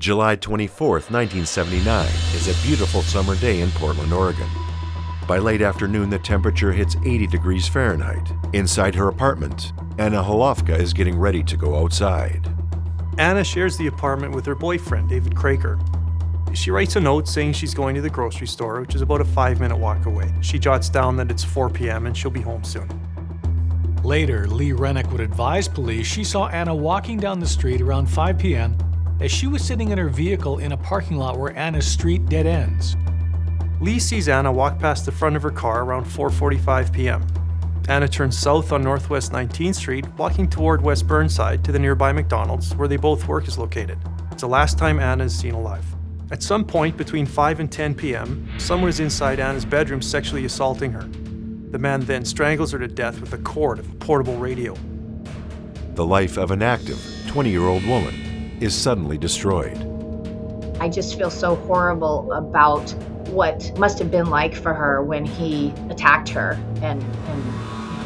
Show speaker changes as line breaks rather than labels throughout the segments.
July 24, 1979 is a beautiful summer day in Portland, Oregon. By late afternoon, the temperature hits 80 degrees Fahrenheit. Inside her apartment, Anna Holovka is getting ready to go outside.
Anna shares the apartment with her boyfriend, David Kraker. She writes a note saying she's going to the grocery store, which is about a 5-minute walk away. She jots down that it's 4 p.m. and she'll be home soon.
Later, Lee Rennick would advise police she saw Anna walking down the street around 5 p.m. as she was sitting in her vehicle in a parking lot where Anna's street dead ends.
Lee sees Anna walk past the front of her car around 4:45 p.m. Anna turns south on Northwest 19th Street, walking toward West Burnside to the nearby McDonald's where they both work is located. It's the last time Anna is seen alive. At some point between 5 and 10 p.m., someone is inside Anna's bedroom sexually assaulting her. The man then strangles her to death with a cord of a portable radio.
The life of an active 20-year-old woman is suddenly destroyed.
I just feel so horrible about what must have been like for her when he attacked her and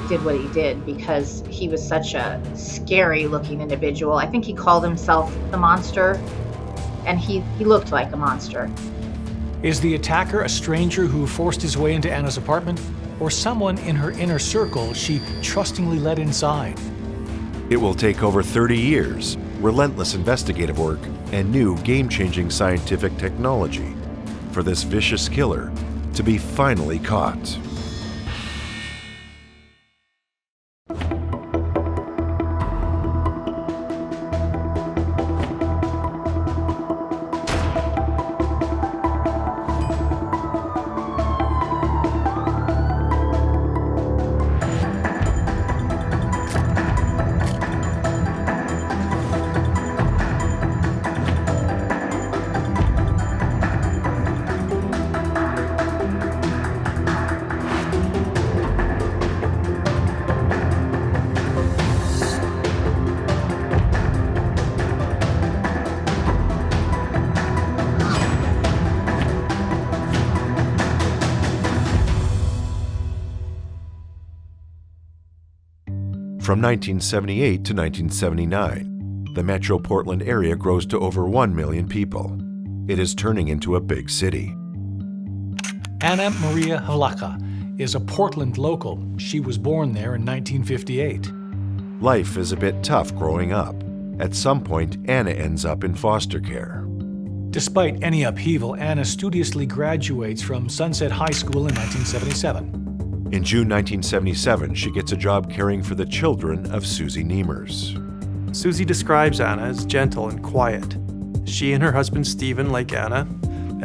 did what he did, because he was such a scary looking individual. I think he called himself the monster, and he looked like a monster.
Is the attacker a stranger who forced his way into Anna's apartment, or someone in her inner circle she trustingly let inside?
It will take over 30 years, relentless investigative work, and new game-changing scientific technology for this vicious killer to be finally caught. From 1978 to 1979, the Metro Portland area grows to over 1 million people. It is turning into a big city.
Anna Maria Holovka is a Portland local. She was born there in 1958.
Life is a bit tough growing up. At some point, Anna ends up in foster care.
Despite any upheaval, Anna studiously graduates from Sunset High School in 1977.
In June 1977, she gets a job caring for the children of Susie Niemers.
Susie describes Anna as gentle and quiet. She and her husband Stephen like Anna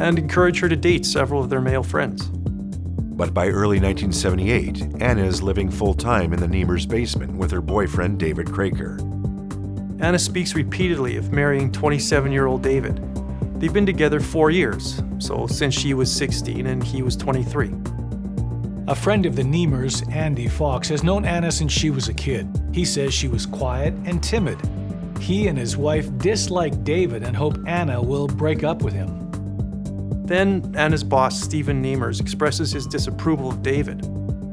and encourage her to date several of their male friends.
But by early 1978, Anna is living full-time in the Niemers' basement with her boyfriend David Kraker.
Anna speaks repeatedly of marrying 27-year-old David. They've been together 4 years, so since she was 16 and he was 23.
A friend of the Niemers, Andy Fox, has known Anna since she was a kid. He says she was quiet and timid. He and his wife dislike David and hope Anna will break up with him.
Then Anna's boss, Stephen Niemers, expresses his disapproval of David.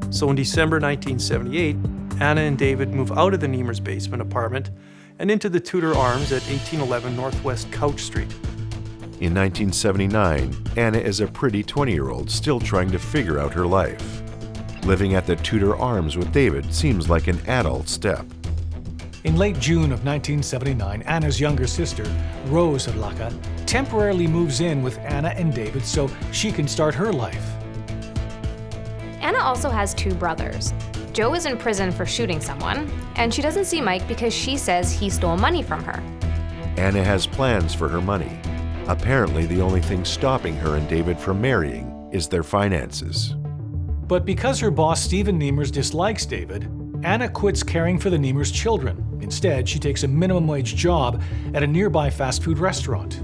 So in December 1978, Anna and David move out of the Niemers' basement apartment and into the Tudor Arms at 1811 Northwest Couch Street.
In 1979, Anna is a pretty 20-year-old still trying to figure out her life. Living at the Tudor Arms with David seems like an adult step.
In late June of 1979, Anna's younger sister, Rose Holovka, temporarily moves in with Anna and David so she can start her life.
Anna also has 2 brothers. Joe is in prison for shooting someone, and she doesn't see Mike because she says he stole money from her.
Anna has plans for her money. Apparently, the only thing stopping her and David from marrying is their finances.
But because her boss, Stephen Niemers, dislikes David, Anna quits caring for the Niemers' children. Instead, she takes a minimum wage job at a nearby fast food restaurant.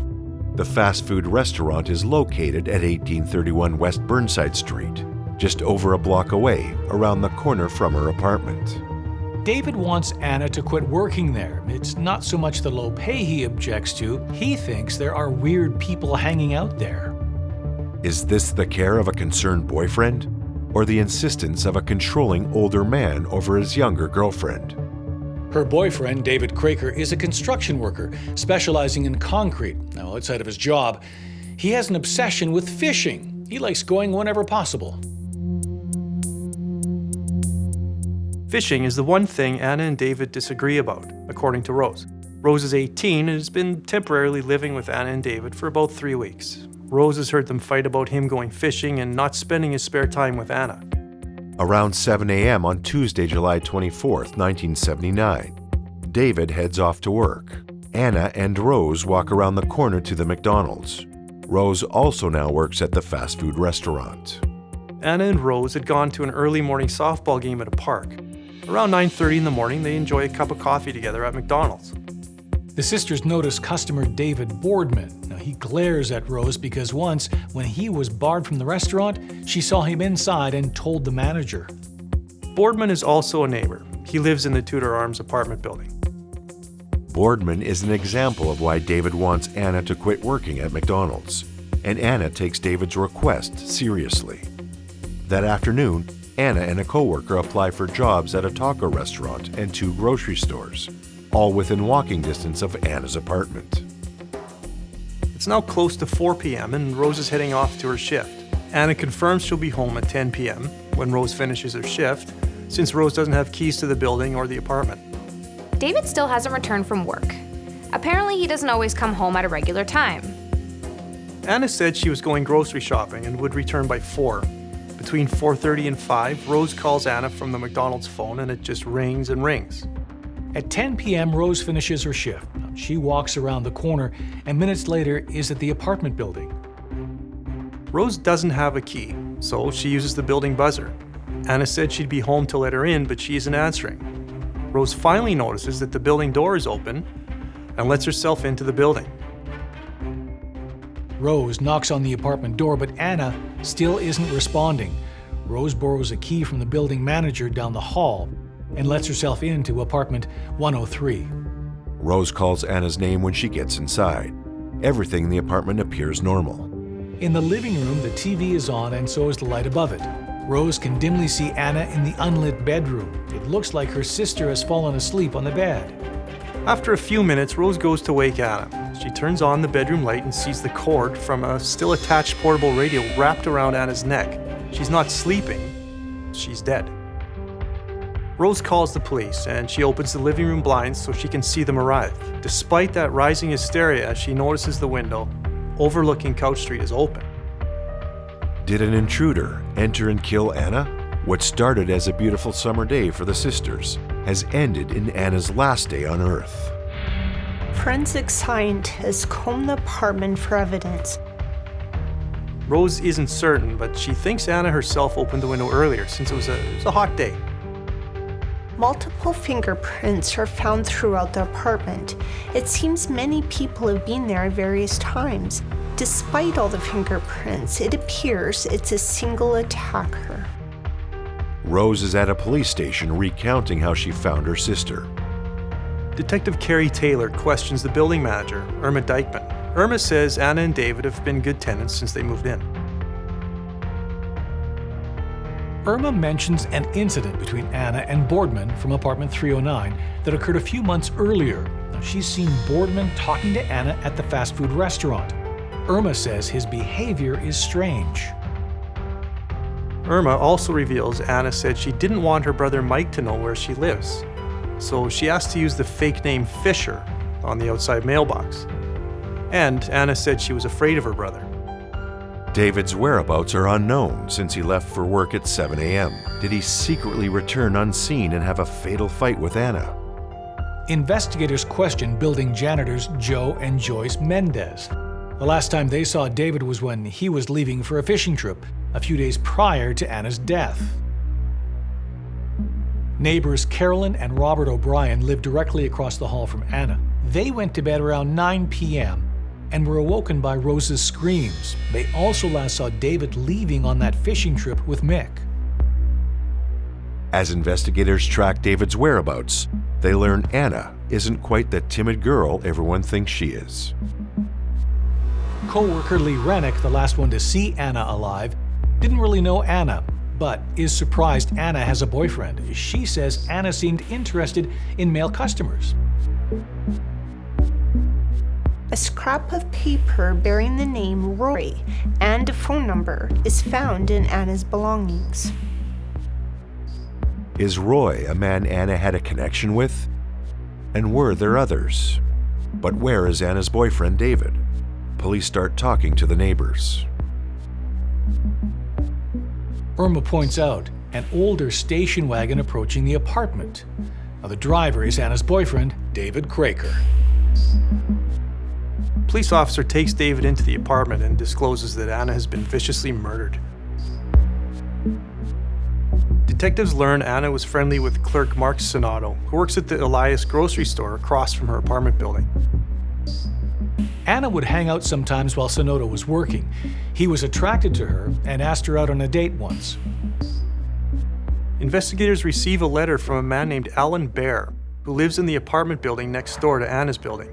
The fast food restaurant is located at 1831 West Burnside Street, just over a block away, around the corner from her apartment.
David wants Anna to quit working there. It's not so much the low pay he objects to. He thinks there are weird people hanging out there.
Is this the care of a concerned boyfriend, or the insistence of a controlling older man over his younger girlfriend?
Her boyfriend, David Craker, is a construction worker specializing in concrete. Now, outside of his job, he has an obsession with fishing. He likes going whenever possible.
Fishing is the one thing Anna and David disagree about, according to Rose. Rose is 18 and has been temporarily living with Anna and David for about 3 weeks. Rose has heard them fight about him going fishing and not spending his spare time with Anna.
Around 7 a.m. on Tuesday, July 24th, 1979, David heads off to work. Anna and Rose walk around the corner to the McDonald's. Rose also now works at the fast food restaurant.
Anna and Rose had gone to an early morning softball game at a park. Around 9:30 in the morning, they enjoy a cup of coffee together at McDonald's.
The sisters notice customer David Boardman. Now, he glares at Rose because once, when he was barred from the restaurant, she saw him inside and told the manager.
Boardman is also a neighbor. He lives in the Tudor Arms apartment building.
Boardman is an example of why David wants Anna to quit working at McDonald's, and Anna takes David's request seriously. That afternoon, Anna and a coworker apply for jobs at a taco restaurant and 2 grocery stores, all within walking distance of Anna's apartment.
It's now close to 4 p.m. and Rose is heading off to her shift. Anna confirms she'll be home at 10 p.m. when Rose finishes her shift, since Rose doesn't have keys to the building or the apartment.
David still hasn't returned from work. Apparently, he doesn't always come home at a regular time.
Anna said she was going grocery shopping and would return by 4. Between 4:30 and 5, Rose calls Anna from the McDonald's phone and it just rings and rings.
At 10 p.m., Rose finishes her shift. She walks around the corner and minutes later is at the apartment building.
Rose doesn't have a key, so she uses the building buzzer. Anna said she'd be home to let her in, but she isn't answering. Rose finally notices that the building door is open and lets herself into the building.
Rose knocks on the apartment door, but Anna still isn't responding. Rose borrows a key from the building manager down the hall and lets herself into apartment 103.
Rose calls Anna's name when she gets inside. Everything in the apartment appears normal.
In the living room, the TV is on and so is the light above it. Rose can dimly see Anna in the unlit bedroom. It looks like her sister has fallen asleep on the bed.
After a few minutes, Rose goes to wake Anna. She turns on the bedroom light and sees the cord from a still attached portable radio wrapped around Anna's neck. She's not sleeping, she's dead. Rose calls the police and she opens the living room blinds so she can see them arrive. Despite that rising hysteria, she notices the window overlooking Couch Street is open.
Did an intruder enter and kill Anna? What started as a beautiful summer day for the sisters has ended in Anna's last day on Earth.
Forensic scientists comb the apartment for evidence.
Rose isn't certain, but she thinks Anna herself opened the window earlier since it was a hot day.
Multiple fingerprints are found throughout the apartment. It seems many people have been there at various times. Despite all the fingerprints, it appears it's a single attacker.
Rose is at a police station recounting how she found her sister.
Detective Carrie Taylor questions the building manager, Irma Dykeman. Irma says Anna and David have been good tenants since they moved in.
Irma mentions an incident between Anna and Boardman from apartment 309 that occurred a few months earlier. Now, she's seen Boardman talking to Anna at the fast food restaurant. Irma says his behavior is strange.
Irma also reveals Anna said she didn't want her brother Mike to know where she lives, so she asked to use the fake name Fisher on the outside mailbox. And Anna said she was afraid of her brother.
David's whereabouts are unknown since he left for work at 7 a.m. Did he secretly return unseen and have a fatal fight with Anna?
Investigators question building janitors Joe and Joyce Mendez. The last time they saw David was when he was leaving for a fishing trip, a few days prior to Anna's death. Neighbors Carolyn and Robert O'Brien lived directly across the hall from Anna. They went to bed around 9 p.m. and were awoken by Rose's screams. They also last saw David leaving on that fishing trip with Mick.
As investigators track David's whereabouts, they learn Anna isn't quite the timid girl everyone thinks she is.
Co-worker Lee Rennick, the last one to see Anna alive, didn't really know Anna, but is surprised Anna has a boyfriend. She says Anna seemed interested in male customers.
A scrap of paper bearing the name Roy and a phone number is found in Anna's belongings.
Is Roy a man Anna had a connection with? And were there others? But where is Anna's boyfriend, David? Police start talking to the neighbors.
Irma points out an older station wagon approaching the apartment. Now, the driver is Anna's boyfriend, David Craker.
Police officer takes David into the apartment and discloses that Anna has been viciously murdered. Detectives learn Anna was friendly with clerk Mark Sonato, who works at the Elias grocery store across from her apartment building.
Anna would hang out sometimes while Sonato was working. He was attracted to her and asked her out on a date once.
Investigators receive a letter from a man named Alan Bear, who lives in the apartment building next door to Anna's building.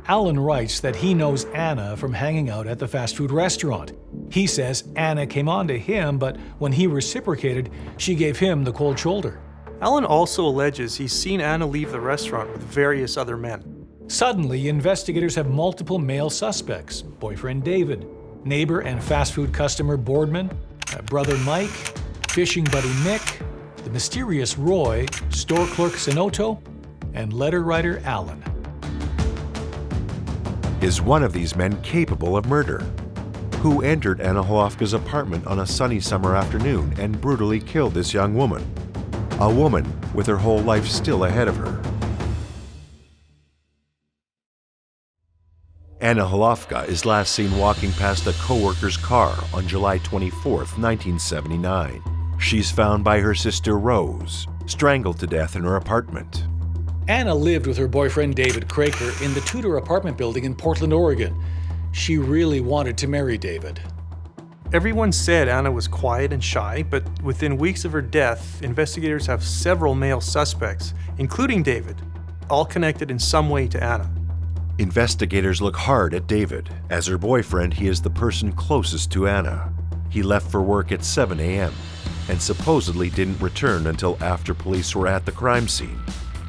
Alan writes that he knows Anna from hanging out at the fast food restaurant. He says Anna came on to him, but when he reciprocated, she gave him the cold shoulder.
Alan also alleges he's seen Anna leave the restaurant with various other men.
Suddenly, investigators have multiple male suspects: boyfriend David, neighbor and fast food customer Boardman, brother Mike, fishing buddy Nick, the mysterious Roy, store clerk Sonato, and letter writer Alan.
Is one of these men capable of murder? Who entered Anna Holofka's apartment on a sunny summer afternoon and brutally killed this young woman? A woman with her whole life still ahead of her. Anna Holofka is last seen walking past a co-worker's car on July 24, 1979. She's found by her sister Rose, strangled to death in her apartment.
Anna lived with her boyfriend David Craker in the Tudor apartment building in Portland, Oregon. She really wanted to marry David.
Everyone said Anna was quiet and shy, but within weeks of her death, investigators have several male suspects, including David, all connected in some way to Anna.
Investigators look hard at David. As her boyfriend, he is the person closest to Anna. He left for work at 7 a.m. and supposedly didn't return until after police were at the crime scene,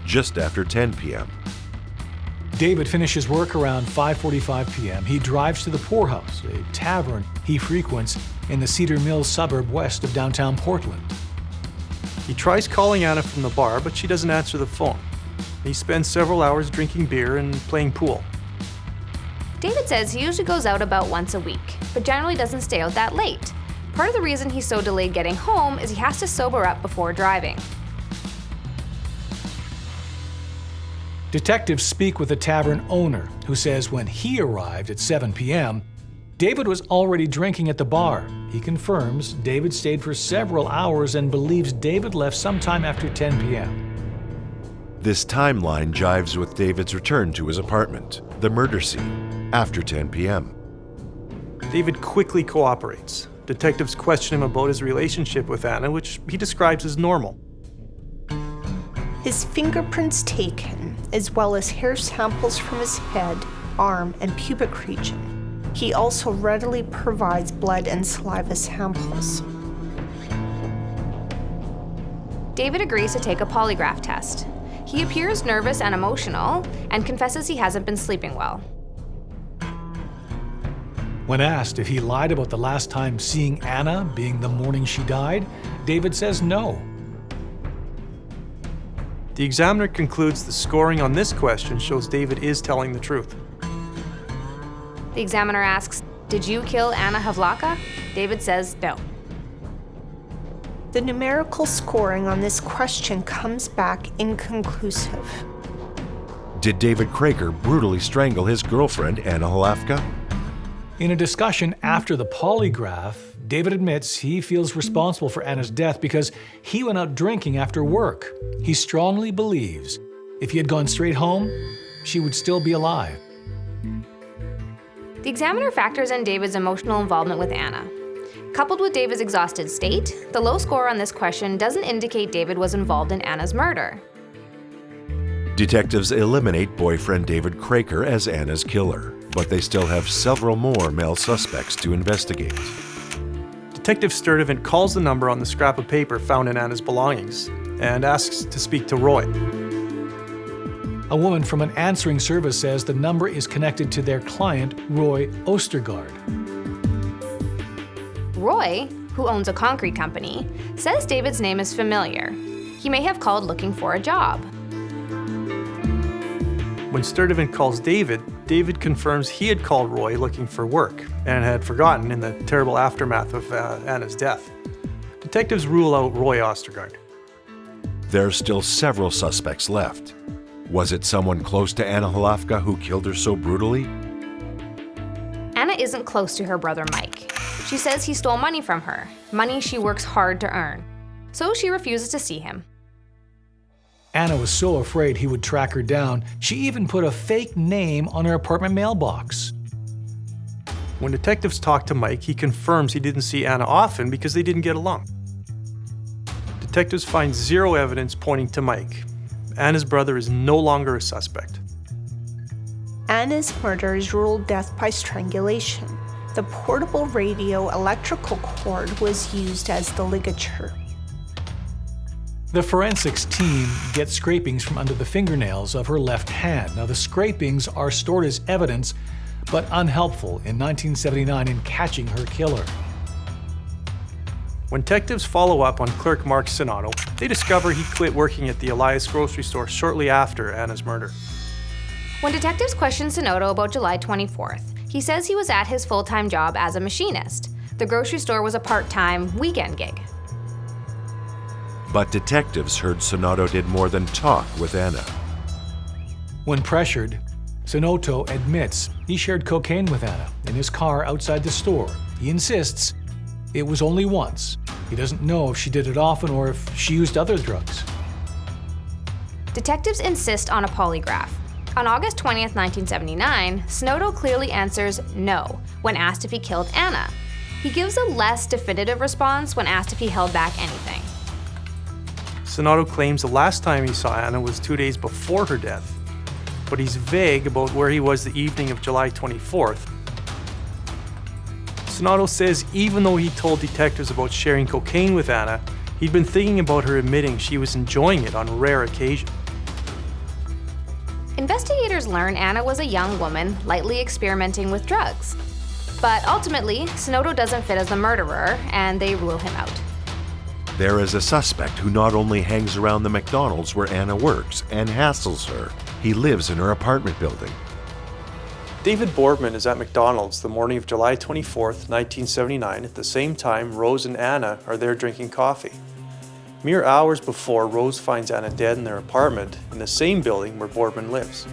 just after 10 p.m.
David finishes work around 5:45 p.m. He drives to the Poorhouse, a tavern he frequents in the Cedar Mills suburb west of downtown Portland.
He tries calling Anna from the bar, but she doesn't answer the phone. He spends several hours drinking beer and playing pool.
David says he usually goes out about once a week, but generally doesn't stay out that late. Part of the reason he's so delayed getting home is he has to sober up before driving.
Detectives speak with the tavern owner, who says when he arrived at 7 p.m., David was already drinking at the bar. He confirms David stayed for several hours and believes David left sometime after 10 p.m.
This timeline jives with David's return to his apartment, the murder scene, after 10 p.m.
David quickly cooperates. Detectives question him about his relationship with Anna, which he describes as normal.
His fingerprints taken, as well as hair samples from his head, arm, and pubic region. He also readily provides blood and saliva samples.
David agrees to take a polygraph test. He appears nervous and emotional and confesses he hasn't been sleeping well.
When asked if he lied about the last time seeing Anna being the morning she died, David says no.
The examiner concludes the scoring on this question shows David is telling the truth.
The examiner asks, "Did you kill Anna Havlaka?" David says no.
The numerical scoring on this question comes back inconclusive.
Did David Craker brutally strangle his girlfriend, Anna Holofka?
In a discussion after the polygraph, David admits he feels responsible for Anna's death because he went out drinking after work. He strongly believes if he had gone straight home, she would still be alive.
The examiner factors in David's emotional involvement with Anna. Coupled with David's exhausted state, the low score on this question doesn't indicate David was involved in Anna's murder.
Detectives eliminate boyfriend David Craker as Anna's killer, but they still have several more male suspects to investigate.
Detective Sturdivant calls the number on the scrap of paper found in Anna's belongings and asks to speak to Roy.
A woman from an answering service says the number is connected to their client, Roy Ostergaard.
Roy, who owns a concrete company, says David's name is familiar. He may have called looking for a job.
When Sturdivant calls David, David confirms he had called Roy looking for work and had forgotten in the terrible aftermath of Anna's death. Detectives rule out Roy Ostergaard.
There are still several suspects left. Was it someone close to Anna Hlafka who killed her so brutally?
Anna isn't close to her brother Mike. She says he stole money from her, money she works hard to earn. So she refuses to see him.
Anna was so afraid he would track her down, she even put a fake name on her apartment mailbox.
When detectives talk to Mike, he confirms he didn't see Anna often because they didn't get along. Detectives find zero evidence pointing to Mike. Anna's brother is no longer a suspect.
Anna's murder is ruled death by strangulation. The portable radio electrical cord was used as the ligature.
The forensics team gets scrapings from under the fingernails of her left hand. Now, the scrapings are stored as evidence, but unhelpful in 1979 in catching her killer.
When detectives follow up on clerk Mark Sonato, they discover he quit working at the Elias grocery store shortly after Anna's murder.
When detectives question Sonato about July 24th, he says he was at his full-time job as a machinist. The grocery store was a part-time weekend gig.
But detectives heard Sonato did more than talk with Anna.
When pressured, Sonato admits he shared cocaine with Anna in his car outside the store. He insists it was only once. He doesn't know if she did it often or if she used other drugs.
Detectives insist on a polygraph. On August 20th, 1979, Sonato clearly answers no when asked if he killed Anna. He gives a less definitive response when asked if he held back anything.
Sonato claims the last time he saw Anna was 2 days before her death, but he's vague about where he was the evening of July 24th. Sonato says even though he told detectives about sharing cocaine with Anna, he'd been thinking about her admitting she was enjoying it on rare occasions.
Investigators learn Anna was a young woman lightly experimenting with drugs. But ultimately, Sonato doesn't fit as the murderer, and they rule him out.
There is a suspect who not only hangs around the McDonald's where Anna works and hassles her, he lives in her apartment building.
David Boardman is at McDonald's the morning of July 24th, 1979, at the same time Rose and Anna are there drinking coffee. Mere hours before, Rose finds Anna dead in their apartment in the same building where Boardman lives.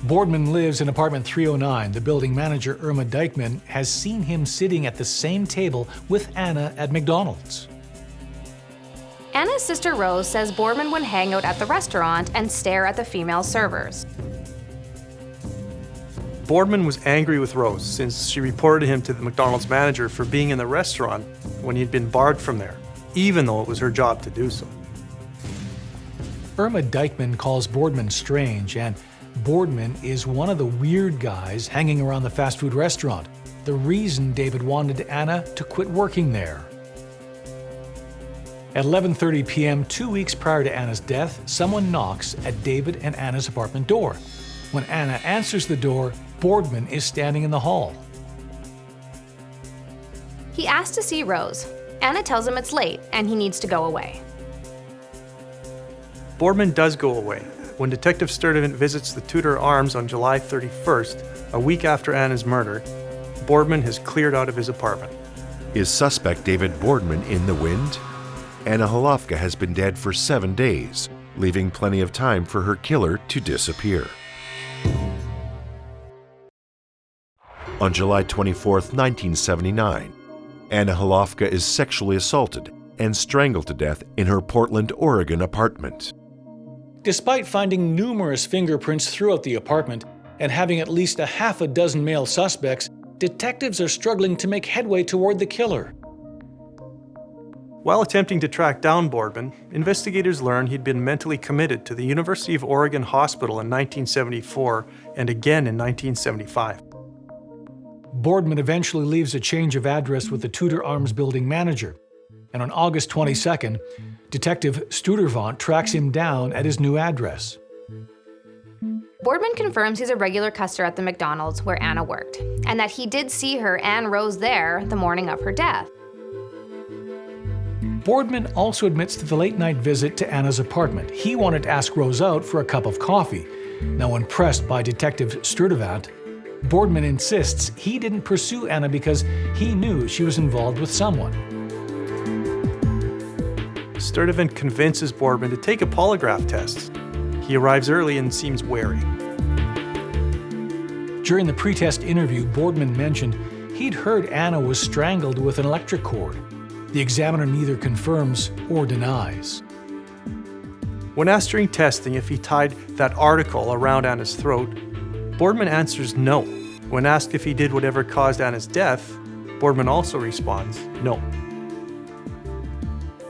Boardman lives in apartment 309. The building manager, Irma Dykman, has seen him sitting at the same table with Anna at McDonald's.
Anna's sister Rose says Boardman would hang out at the restaurant and stare at the female servers.
Boardman was angry with Rose since she reported him to the McDonald's manager for being in the restaurant when he'd been barred from there, even though it was her job to do so.
Irma Dykman calls Boardman strange, and Boardman is one of the weird guys hanging around the fast food restaurant, the reason David wanted Anna to quit working there. At 11:30 p.m., 2 weeks prior to Anna's death, someone knocks at David and Anna's apartment door. When Anna answers the door, Boardman is standing in the hall.
He asks to see Rose. Anna tells him it's late and he needs to go away.
Boardman does go away. When Detective Sturdivant visits the Tudor Arms on July 31st, a week after Anna's murder, Boardman has cleared out of his apartment.
Is suspect David Boardman in the wind? Anna Hlafka has been dead for 7 days, leaving plenty of time for her killer to disappear. On July 24, 1979, Anna Hlafka is sexually assaulted and strangled to death in her Portland, Oregon apartment.
Despite finding numerous fingerprints throughout the apartment and having at least a half a dozen male suspects, detectives are struggling to make headway toward the killer.
While attempting to track down Boardman, investigators learned he'd been mentally committed to the University of Oregon Hospital in 1974 and again in 1975.
Boardman eventually leaves a change of address with the Tudor Arms building manager, and on August 22nd, Detective Studervant tracks him down at his new address.
Boardman confirms he's a regular customer at the McDonald's where Anna worked, and that he did see her and Rose there the morning of her death.
Boardman also admits to the late-night visit to Anna's apartment. He wanted to ask Rose out for a cup of coffee. Now, when pressed by Detective Sturdivant, Boardman insists he didn't pursue Anna because he knew she was involved with someone.
Sturdivant convinces Boardman to take a polygraph test. He arrives early and seems wary.
During the pre-test interview, Boardman mentioned he'd heard Anna was strangled with an electric cord. The examiner neither confirms or denies.
When asked during testing if he tied that article around Anna's throat, Boardman answers no. When asked if he did whatever caused Anna's death, Boardman also responds no.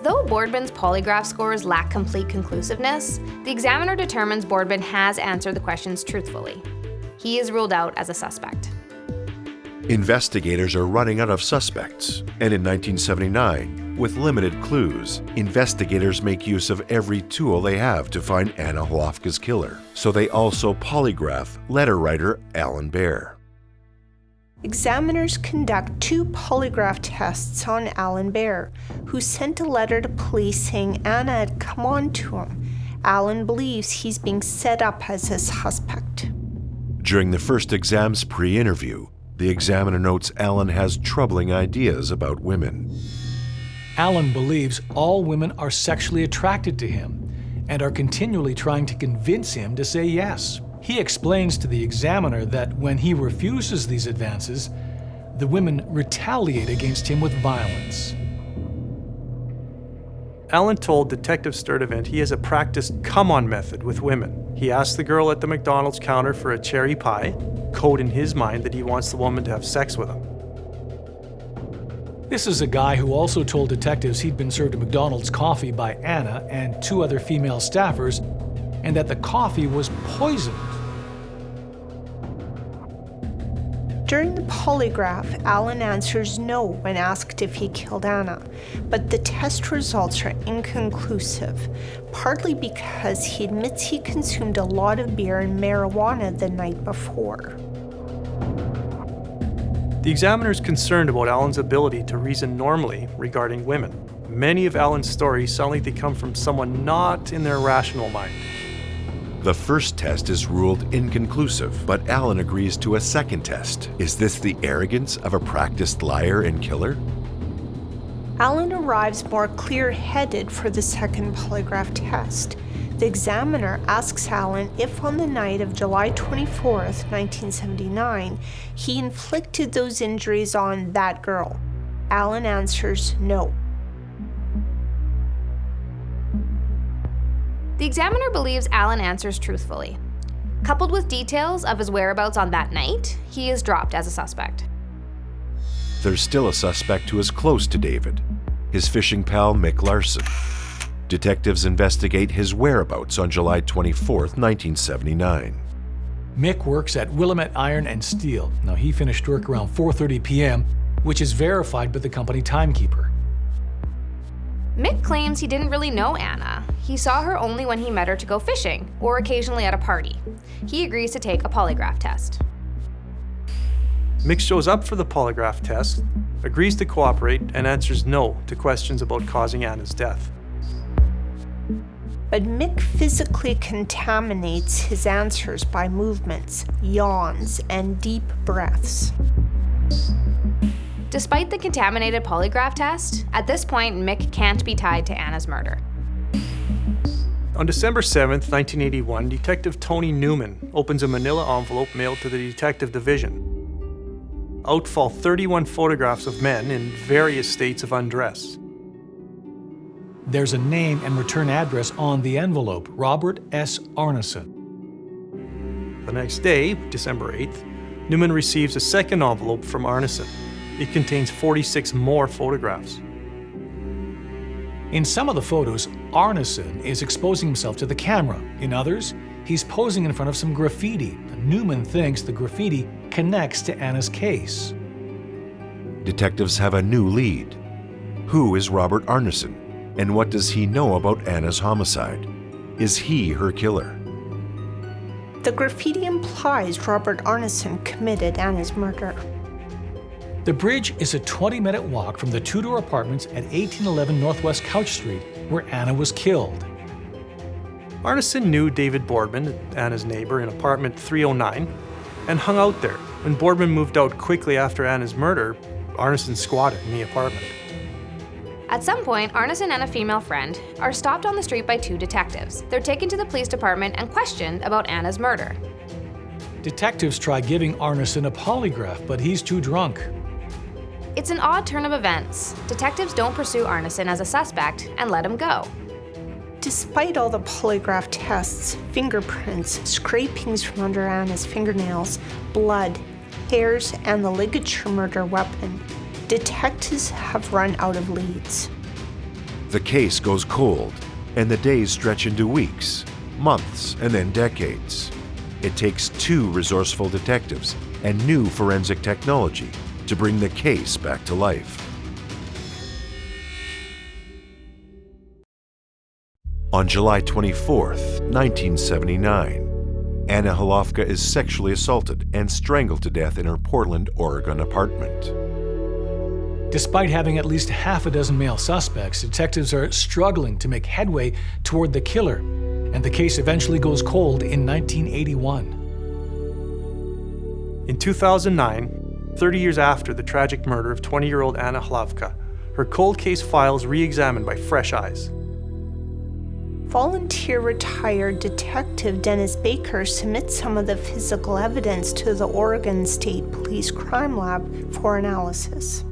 Though Boardman's polygraph scores lack complete conclusiveness, the examiner determines Boardman has answered the questions truthfully. He is ruled out as a suspect.
Investigators are running out of suspects, and in 1979, with limited clues, investigators make use of every tool they have to find Anna Holofka's killer. So they also polygraph letter writer Alan Baer.
Examiners conduct 2 polygraph tests on Alan Baer, who sent a letter to police saying Anna had come on to him. Alan believes he's being set up as a suspect.
During the first exam's pre-interview, the examiner notes Alan has troubling ideas about women.
Alan believes all women are sexually attracted to him and are continually trying to convince him to say yes. He explains to the examiner that when he refuses these advances, the women retaliate against him with violence.
Alan told Detective Sturdivant he has a practiced come-on method with women. He asked the girl at the McDonald's counter for a cherry pie, code in his mind that he wants the woman to have sex with him.
This is a guy who also told detectives he'd been served a McDonald's coffee by Anna and 2 other female staffers, and that the coffee was poisoned.
During the polygraph, Alan answers no when asked if he killed Anna, but the test results are inconclusive, partly because he admits he consumed a lot of beer and marijuana the night before.
The examiner is concerned about Alan's ability to reason normally regarding women. Many of Alan's stories sound like they come from someone not in their rational mind.
The first test is ruled inconclusive, but Alan agrees to a second test. Is this the arrogance of a practiced liar and killer?
Alan arrives more clear-headed for the second polygraph test. The examiner asks Alan if on the night of July 24th, 1979, he inflicted those injuries on that girl. Alan answers no.
The examiner believes Alan answers truthfully. Coupled with details of his whereabouts on that night, he is dropped as a suspect.
There's still a suspect who is close to David, his fishing pal Mick Larson. Detectives investigate his whereabouts on July 24th, 1979.
Mick works at Willamette Iron and Steel. Now, he finished work around 4:30 p.m., which is verified by the company timekeeper.
Mick claims he didn't really know Anna. He saw her only when he met her to go fishing, or occasionally at a party. He agrees to take a polygraph test.
Mick shows up for the polygraph test, agrees to cooperate, and answers no to questions about causing Anna's death.
But Mick physically contaminates his answers by movements, yawns, and deep breaths.
Despite the contaminated polygraph test, at this point, Mick can't be tied to Anna's murder.
On December 7th, 1981, Detective Tony Newman opens a manila envelope mailed to the Detective Division. Out fall 31 photographs of men in various states of undress.
There's a name and return address on the envelope, Robert S. Arneson.
The next day, December 8th, Newman receives a second envelope from Arneson. It contains 46 more photographs.
In some of the photos, Arneson is exposing himself to the camera. In others, he's posing in front of some graffiti. Newman thinks the graffiti connects to Anna's case.
Detectives have a new lead. Who is Robert Arneson, and what does he know about Anna's homicide? Is he her killer?
The graffiti implies Robert Arneson committed Anna's murder.
The bridge is a 20-minute walk from the two-door apartments at 1811 Northwest Couch Street, where Anna was killed.
Arneson knew David Boardman, Anna's neighbor, in apartment 309, and hung out there. When Boardman moved out quickly after Anna's murder, Arneson squatted in the apartment.
At some point, Arneson and a female friend are stopped on the street by two detectives. They're taken to the police department and questioned about Anna's murder.
Detectives try giving Arneson a polygraph, but he's too drunk.
It's an odd turn of events. Detectives don't pursue Arneson as a suspect and let him go.
Despite all the polygraph tests, fingerprints, scrapings from under Anna's fingernails, blood, hairs, and the ligature murder weapon, detectives have run out of leads.
The case goes cold, and the days stretch into weeks, months, and then decades. It takes two resourceful detectives and new forensic technology to bring the case back to life. On July 24th, 1979, Anna Holofka is sexually assaulted and strangled to death in her Portland, Oregon apartment.
Despite having at least half a dozen male suspects, detectives are struggling to make headway toward the killer, and the case eventually goes cold in 1981.
In 2009, 30 years after the tragic murder of 20-year-old Anna Holofka, her cold case file is re-examined by fresh eyes.
Volunteer retired detective Dennis Baker submits some of the physical evidence to the Oregon State Police Crime Lab for analysis.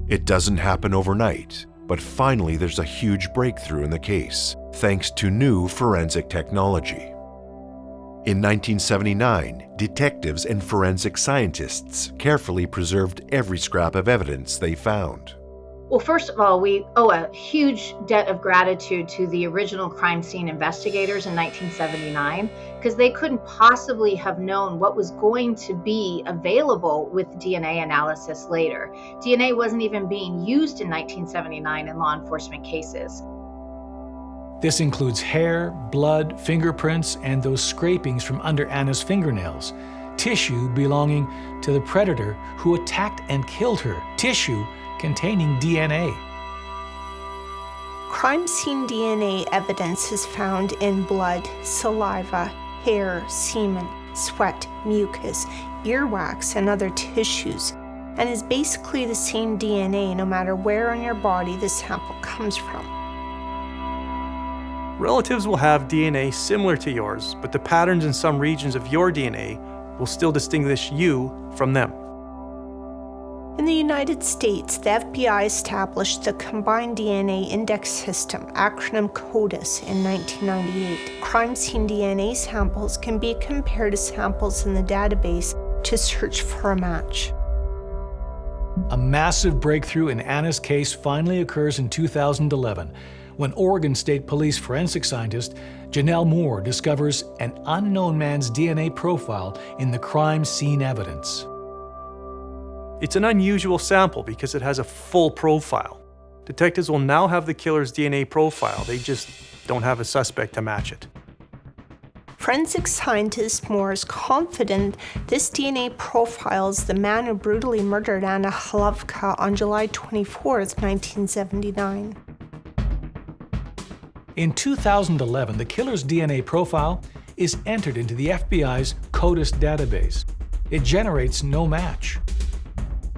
It doesn't happen overnight, but finally there's a huge breakthrough in the case, thanks to new forensic technology. In 1979, detectives and forensic scientists carefully preserved every scrap of evidence they found.
Well, first of all, we owe a huge debt of gratitude to the original crime scene investigators in 1979, because they couldn't possibly have known what was going to be available with DNA analysis later. DNA wasn't even being used in 1979 in law enforcement cases.
This includes hair, blood, fingerprints, and those scrapings from under Anna's fingernails, tissue belonging to the predator who attacked and killed her, tissue containing DNA.
Crime scene DNA evidence is found in blood, saliva, hair, semen, sweat, mucus, earwax, and other tissues, and is basically the same DNA no matter where on your body the sample comes from.
Relatives will have DNA similar to yours, but the patterns in some regions of your DNA will still distinguish you from them.
In the United States, the FBI established the Combined DNA Index System, acronym CODIS, in 1998. Crime scene DNA samples can be compared to samples in the database to search for a match.
A massive breakthrough in Anna's case finally occurs in 2011, when Oregon State Police forensic scientist Janelle Moore discovers an unknown man's DNA profile in the crime scene evidence.
It's an unusual sample because it has a full profile. Detectives will now have the killer's DNA profile, they just don't have a suspect to match it.
Forensic scientist Moore is confident this DNA profiles the man who brutally murdered Anna Holofka on July 24, 1979.
In 2011, the killer's DNA profile is entered into the FBI's CODIS database. It generates no match.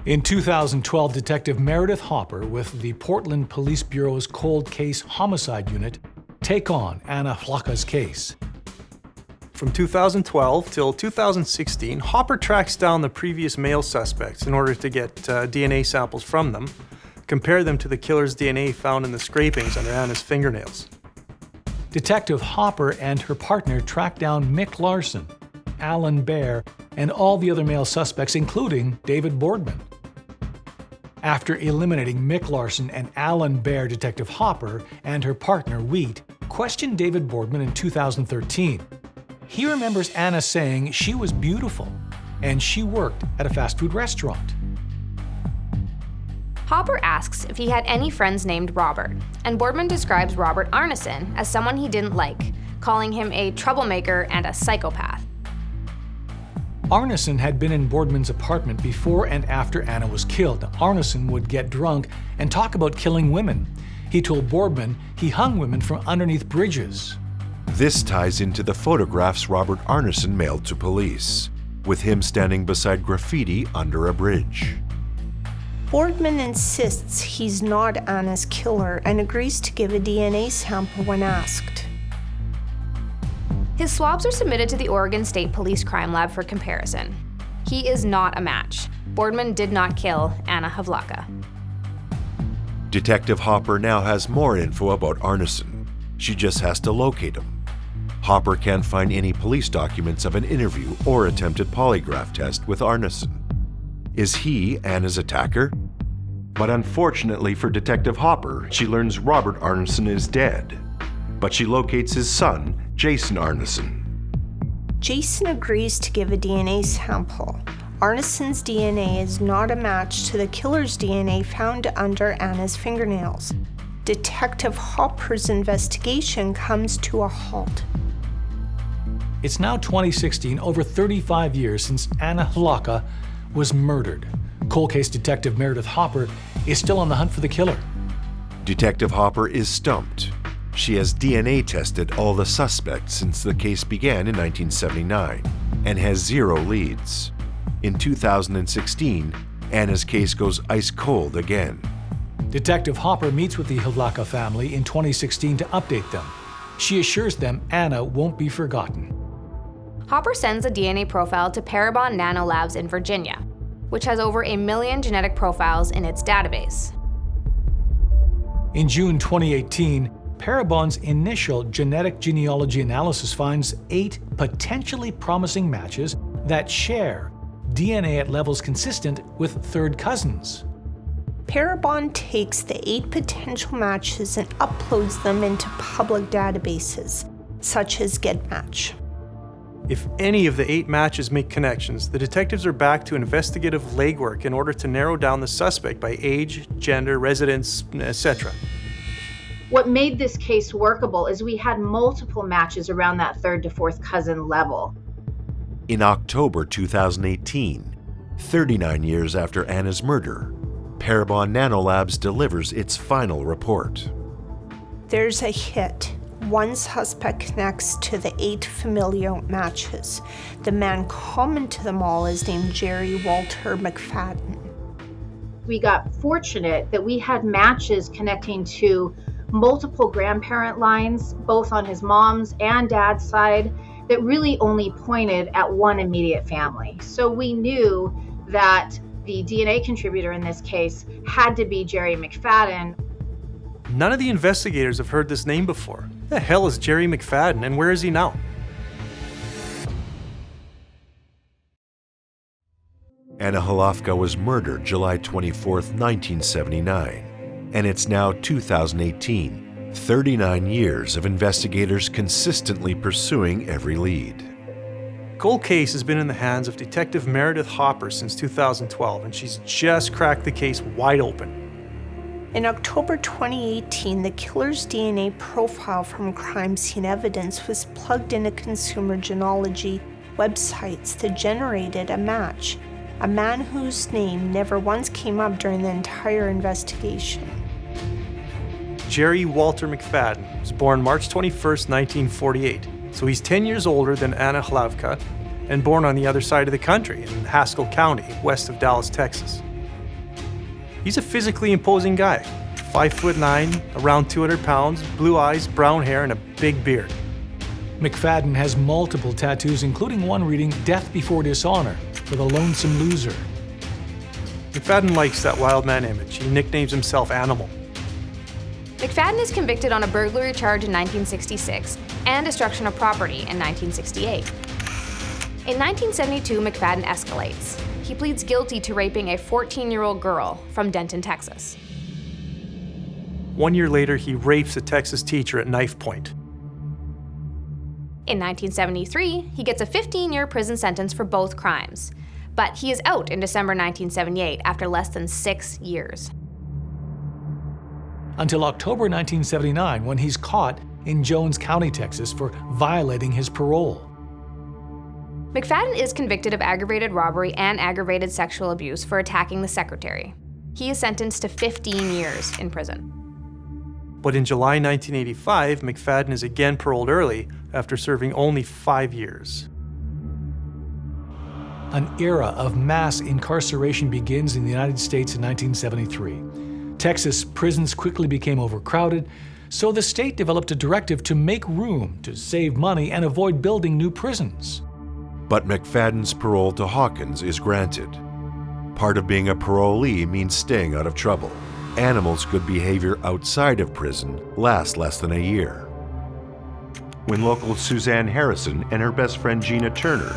In 2012, Detective Meredith Hopper with the Portland Police Bureau's Cold Case Homicide Unit take on Anna Holofka's case.
From 2012 till 2016, Hopper tracks down the previous male suspects in order to get DNA samples from them, compare them to the killer's DNA found in the scrapings under Anna's fingernails.
Detective Hopper and her partner track down Mick Larson, Alan Baer, and all the other male suspects, including David Boardman. After eliminating Mick Larson and Alan Baer, Detective Hopper and her partner Wheat questioned David Boardman in 2013. He remembers Anna saying she was beautiful. and she worked at a fast food restaurant.
Hopper asks if he had any friends named Robert, and Boardman describes Robert Arneson as someone he didn't like, calling him a troublemaker and a psychopath.
Arneson had been in Boardman's apartment before and after Anna was killed. Arneson would get drunk and talk about killing women. He told Boardman he hung women from underneath bridges.
This ties into the photographs Robert Arneson mailed to police, with him standing beside graffiti under a bridge.
Boardman insists he's not Anna's killer and agrees to give a DNA sample when asked.
His swabs are submitted to the Oregon State Police Crime Lab for comparison. He is not a match. Boardman did not kill Anna Havlaka.
Detective Hopper now has more info about Arneson. She just has to locate him. Hopper can't find any police documents of an interview or attempted polygraph test with Arneson. Is he Anna's attacker? But unfortunately for Detective Hopper, she learns Robert Arneson is dead. But she locates his son, Jason Arneson.
Jason agrees to give a DNA sample. Arneson's DNA is not a match to the killer's DNA found under Anna's fingernails. Detective Hopper's investigation comes to a halt.
It's now 2016, over 35 years since Anna Havlaka was murdered. Cold case detective Meredith Hopper is still on the hunt for the killer.
Detective Hopper is stumped. She has DNA tested all the suspects since the case began in 1979 and has 0 leads. In 2016, Anna's case goes ice cold again.
Detective Hopper meets with the Havlaka family in 2016 to update them. She assures them Anna won't be forgotten.
Hopper sends a DNA profile to Parabon Nanolabs in Virginia, which has over 1 million genetic profiles in its database.
In June 2018, Parabon's initial genetic genealogy analysis finds 8 potentially promising matches that share DNA at levels consistent with third cousins.
Parabon takes the 8 potential matches and uploads them into public databases, such as GetMatch.
If any of the 8 matches make connections, the detectives are back to investigative legwork in order to narrow down the suspect by age, gender, residence, etc.
What made this case workable is we had multiple matches around that 3rd to 4th cousin level.
In October 2018, 39 years after Anna's murder, Parabon Nanolabs delivers its final report.
There's a hit. One suspect connects to the 8 familial matches. The man common to them all is named Jerry Walter McFadden.
We got fortunate that we had matches connecting to multiple grandparent lines, both on his mom's and dad's side, that really only pointed at one immediate family. So we knew that the DNA contributor in this case had to be Jerry McFadden.
None of the investigators have heard this name before. Who the hell is Jerry McFadden, and where is he now?
Anna Havlaka was murdered July 24, 1979, and it's now 2018, 39 years of investigators consistently pursuing every lead.
Cold case has been in the hands of Detective Meredith Hopper since 2012, and she's just cracked the case wide open.
In October 2018, the killer's DNA profile from crime scene evidence was plugged into consumer genealogy websites that generated a match, a man whose name never once came up during the entire investigation.
Jerry Walter McFadden was born March 21st, 1948, so he's 10 years older than Anna Havlaka and born on the other side of the country in Haskell County, west of Dallas, Texas. He's a physically imposing guy, 5'9", around 200 pounds, blue eyes, brown hair, and a big beard.
McFadden has multiple tattoos, including one reading "Death Before Dishonor" for the lonesome loser.
McFadden likes that wild man image. He nicknames himself Animal.
McFadden is convicted on a burglary charge in 1966 and destruction of property in 1968. In 1972, McFadden escalates. He pleads guilty to raping a 14-year-old girl from Denton, Texas.
1 year later, he rapes a Texas teacher at knife point.
In 1973, he gets a 15-year prison sentence for both crimes. But he is out in December 1978 after less than 6 years.
Until October 1979, when he's caught in Jones County, Texas, for violating his parole.
McFadden is convicted of aggravated robbery and aggravated sexual abuse for attacking the secretary. He is sentenced to 15 years in prison.
But in July 1985, McFadden is again paroled early after serving only 5 years.
An era of mass incarceration begins in the United States in 1973. Texas prisons quickly became overcrowded, so the state developed a directive to make room to save money and avoid building new prisons.
But McFadden's parole to Hawkins is granted. Part of being a parolee means staying out of trouble. Animals' good behavior outside of prison lasts less than a year. When local Suzanne Harrison and her best friend Gina Turner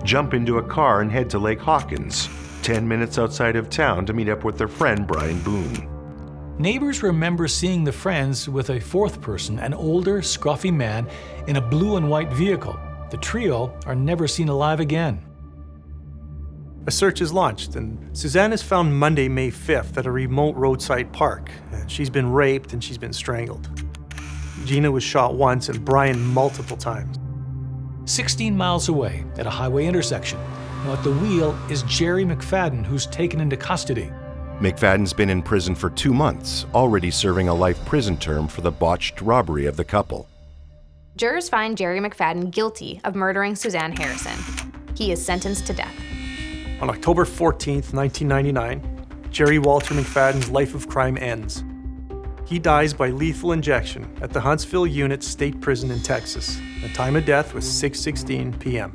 jump into a car and head to Lake Hawkins, 10 minutes outside of town, to meet up with their friend Brian Boone.
Neighbors remember seeing the friends with a fourth person, an older, scruffy man in a blue and white vehicle. The trio are never seen alive again.
A search is launched, and Suzanne is found Monday, May 5th at a remote roadside park. She's been raped and she's been strangled. Gina was shot once and Brian multiple times.
16 miles away at a highway intersection. Now at the wheel is Jerry McFadden, who's taken into custody.
McFadden's been in prison for 2 months, already serving a life prison term for the botched robbery of the couple.
Jurors find Jerry McFadden guilty of murdering Suzanne Harrison. He is sentenced to death.
On October 14th, 1999, Jerry Walter McFadden's life of crime ends. He dies by lethal injection at the Huntsville Unit State Prison in Texas. The time of death was 6:16 p.m.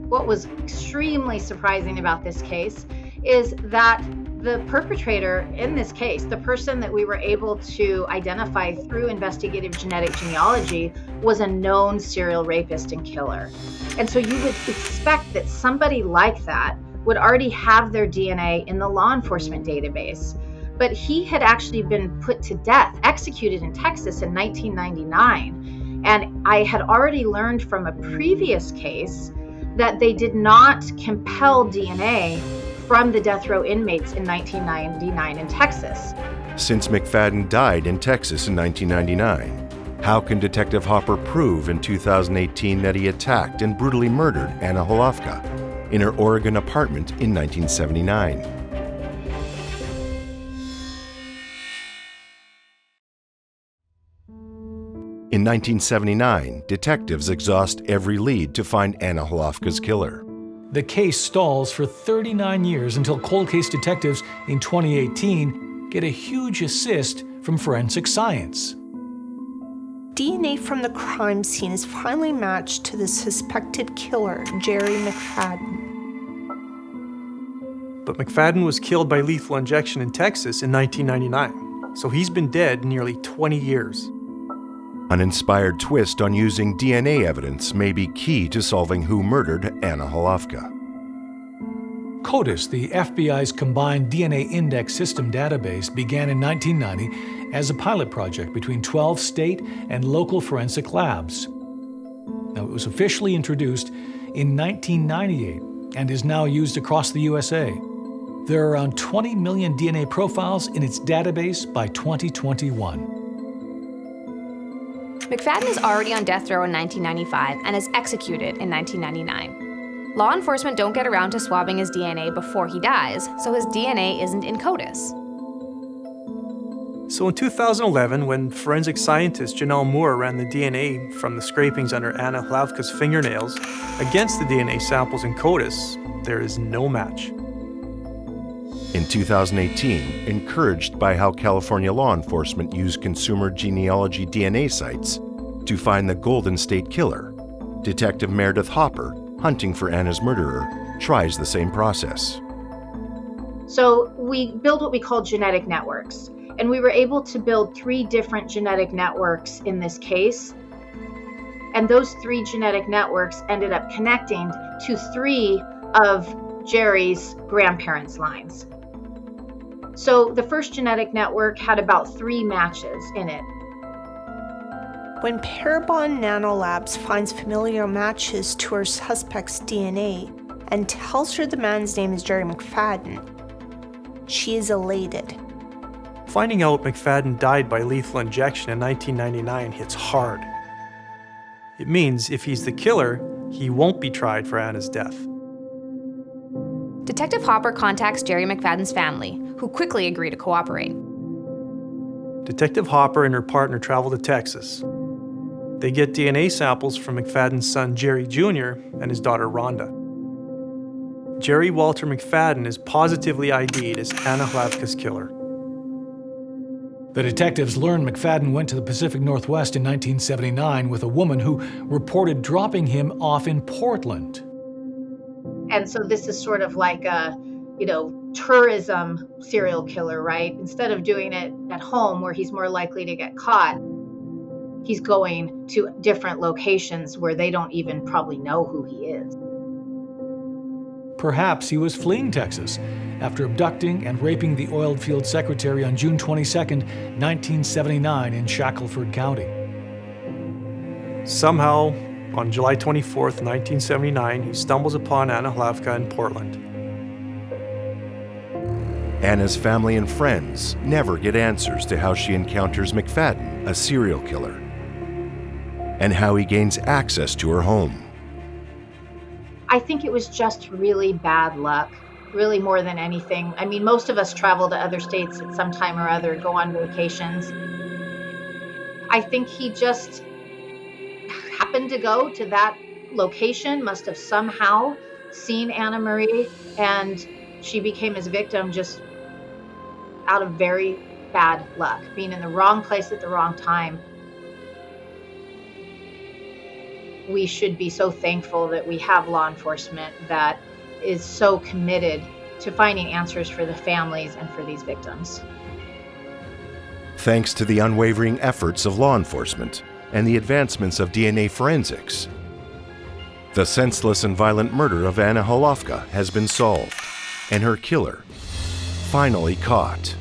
What was extremely surprising about this case is that the perpetrator in this case, the person that we were able to identify through investigative genetic genealogy, was a known serial rapist and killer. And so you would expect that somebody like that would already have their DNA in the law enforcement database. But he had actually been put to death, executed in Texas in 1999. And I had already learned from a previous case that they did not compel DNA from the death row inmates in 1999 in Texas.
Since McFadden died in Texas in 1999, how can Detective Hopper prove in 2018 that he attacked and brutally murdered Anna Holofka in her Oregon apartment in 1979? In 1979, detectives exhaust every lead to find Anna Holofka's killer.
The case stalls for 39 years until cold case detectives in 2018 get a huge assist from forensic science.
DNA from the crime scene is finally matched to the suspected killer, Jerry McFadden.
But McFadden was killed by lethal injection in Texas in 1999, so he's been dead nearly 20 years.
An inspired twist on using DNA evidence may be key to solving who murdered Anna Holofka.
CODIS, the FBI's combined DNA index system database, began in 1990 as a pilot project between 12 state and local forensic labs. Now, it was officially introduced in 1998 and is now used across the USA. There are around 20 million DNA profiles in its database by 2021.
McFadden is already on death row in 1995 and is executed in 1999. Law enforcement don't get around to swabbing his DNA before he dies, so his DNA isn't in CODIS.
So in 2011, when forensic scientist Janelle Moore ran the DNA from the scrapings under Anna Holofka's fingernails against the DNA samples in CODIS, there is no match.
In 2018, encouraged by how California law enforcement used consumer genealogy DNA sites to find the Golden State Killer, Detective Meredith Hopper, hunting for Anna's murderer, tries the same process.
So we build what we call genetic networks, and we were able to build 3 different genetic networks in this case. And those 3 genetic networks ended up connecting to 3 of Jerry's grandparents' lines. So the first genetic network had about 3 matches in it.
When Parabon Nanolabs finds familiar matches to her suspect's DNA and tells her the man's name is Jerry McFadden, she is elated.
Finding out McFadden died by lethal injection in 1999 hits hard. It means if he's the killer, he won't be tried for Anna's death.
Detective Hopper contacts Jerry McFadden's family, who quickly agree to cooperate.
Detective Hopper and her partner travel to Texas. They get DNA samples from McFadden's son Jerry Jr. and his daughter Rhonda. Jerry Walter McFadden is positively ID'd as Anna Hlavka's killer.
The detectives learned McFadden went to the Pacific Northwest in 1979 with a woman who reported dropping him off in Portland.
And so this is sort of like a, tourism serial killer, right? Instead of doing it at home where he's more likely to get caught, he's going to different locations where they don't even probably know who he is.
Perhaps he was fleeing Texas after abducting and raping the oil field secretary on June 22, 1979 in Shackelford County.
Somehow, on July 24th, 1979, he stumbles upon Anna Hlavka in Portland.
Anna's family and friends never get answers to how she encounters McFadden, a serial killer, and how he gains access to her home.
I think it was just really bad luck, really more than anything. I mean, most of us travel to other states at some time or other, go on vacations. I think he just happened to go to that location, must have somehow seen Anna Marie, and she became his victim just out of very bad luck, being in the wrong place at the wrong time. We should be so thankful that we have law enforcement that is so committed to finding answers for the families and for these victims.
Thanks to the unwavering efforts of law enforcement and the advancements of DNA forensics, the senseless and violent murder of Anna Hlavka has been solved, and her killer finally caught.